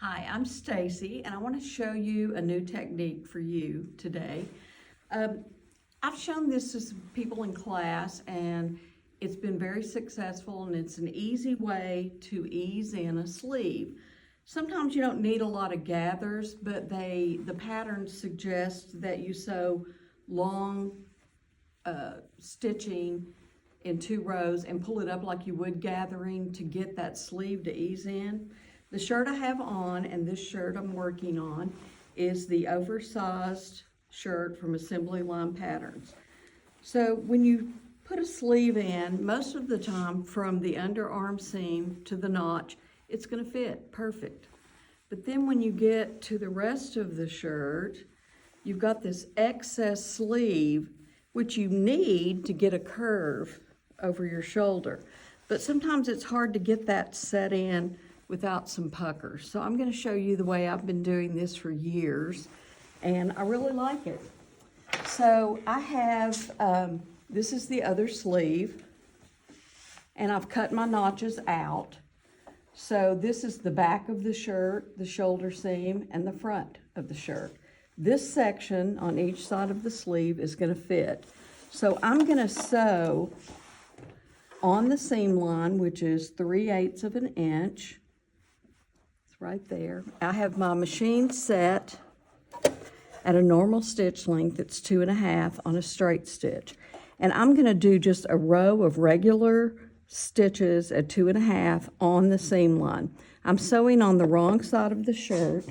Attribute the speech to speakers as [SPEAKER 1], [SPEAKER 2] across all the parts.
[SPEAKER 1] Hi, I'm Stacie, and I want to show you a new technique for you today. I've shown this to some people in class, and it's been very successful, and it's an easy way to ease in a sleeve. Sometimes you don't need a lot of gathers, but the pattern suggests that you sew long stitching in 2 rows and pull it up like you would gathering to get that sleeve to ease in. The shirt I have on, and this shirt I'm working on, is the oversized shirt from Assembly Line Patterns. So when you put a sleeve in, most of the time from the underarm seam to the notch, it's going to fit perfect. But then when you get to the rest of the shirt, you've got this excess sleeve, which you need to get a curve over your shoulder. But sometimes it's hard to get that set in without some puckers. So I'm going to show you the way I've been doing this for years, and I really like it. So I have, this is the other sleeve, and I've cut my notches out. So this is the back of the shirt, the shoulder seam, and the front of the shirt. This section on each side of the sleeve is going to fit. So I'm going to sew on the seam line, which is 3/8 of an inch. It's right there. I have my machine set at a normal stitch length. It's 2.5 on a straight stitch. And I'm going to do just a row of regular stitches at 2.5 on the seam line. I'm sewing on the wrong side of the shirt.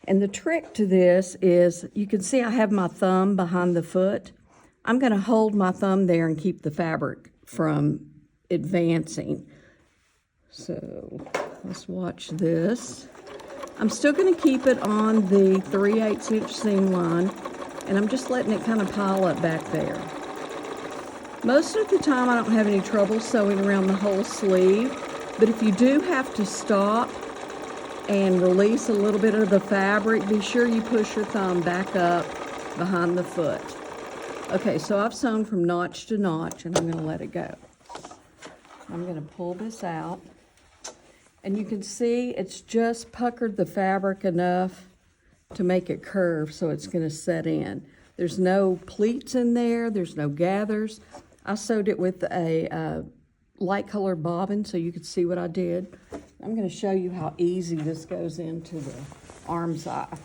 [SPEAKER 1] And the trick to this is, you can see I have my thumb behind the foot. I'm going to hold my thumb there and keep the fabric from advancing. So let's watch this. I'm still going to keep it on the 3/8 inch seam line, and I'm just letting it kind of pile up back there. Most of the time I don't have any trouble sewing around the whole sleeve, but if you do have to stop and release a little bit of the fabric, be sure you push your thumb back up behind the foot. Okay, so I've sewn from notch to notch, and I'm going to let it go. I'm going to pull this out, and you can see it's just puckered the fabric enough to make it curve, so it's going to set in. There's no pleats in there, there's no gathers. I sewed it with a light colored bobbin so you could see what I did. I'm going to show you how easy this goes into the arm's eye.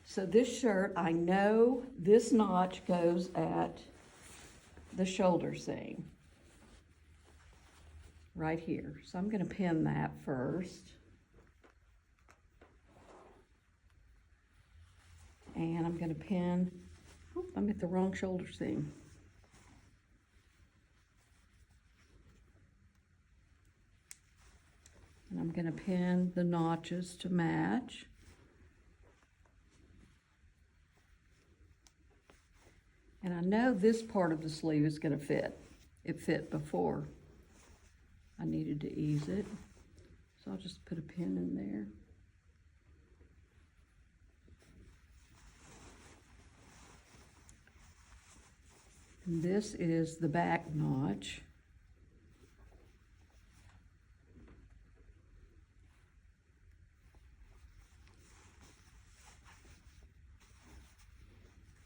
[SPEAKER 1] So this shirt, I know this notch goes at the shoulder seam, right here. So I'm going to pin that first. And I'm going to pin, oh, I'm at the wrong shoulder seam. And I'm going to pin the notches to match. And I know this part of the sleeve is going to fit. It fit before. I needed to ease it. So I'll just put a pin in there. And this is the back notch.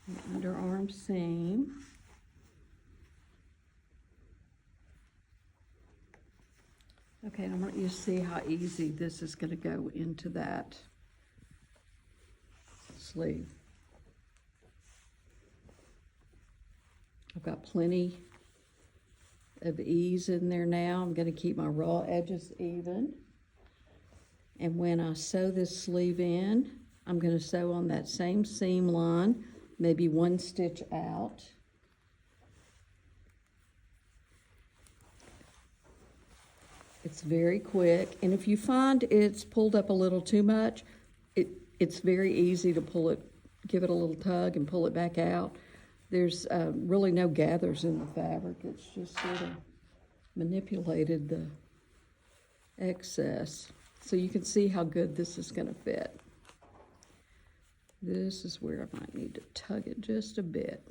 [SPEAKER 1] The underarm seam. Okay, and I want you to see how easy this is going to go into that sleeve. I've got plenty of ease in there now. I'm going to keep my raw edges even. And when I sew this sleeve in, I'm going to sew on that same seam line, maybe 1 stitch out. It's very quick, and if you find it's pulled up a little too much, it's very easy to pull it, give it a little tug and pull it back out. There's really no gathers in the fabric. It's just sort of manipulated the excess. So you can see how good this is going to fit. This is where I might need to tug it just a bit.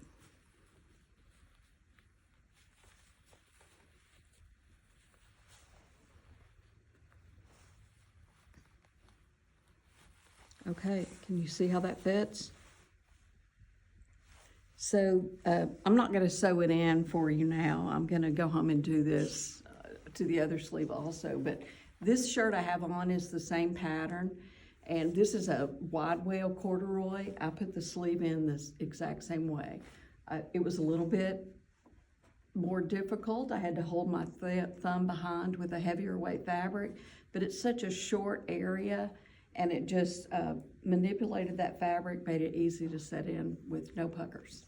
[SPEAKER 1] Okay, can you see how that fits? So I'm not going to sew it in for you now. I'm going to go home and do this to the other sleeve also. But this shirt I have on is the same pattern. And this is a wide wale corduroy. I put the sleeve in this exact same way. It was a little bit more difficult. I had to hold my thumb behind with a heavier weight fabric, but it's such a short area, and it just manipulated that fabric, made it easy to set in with no puckers.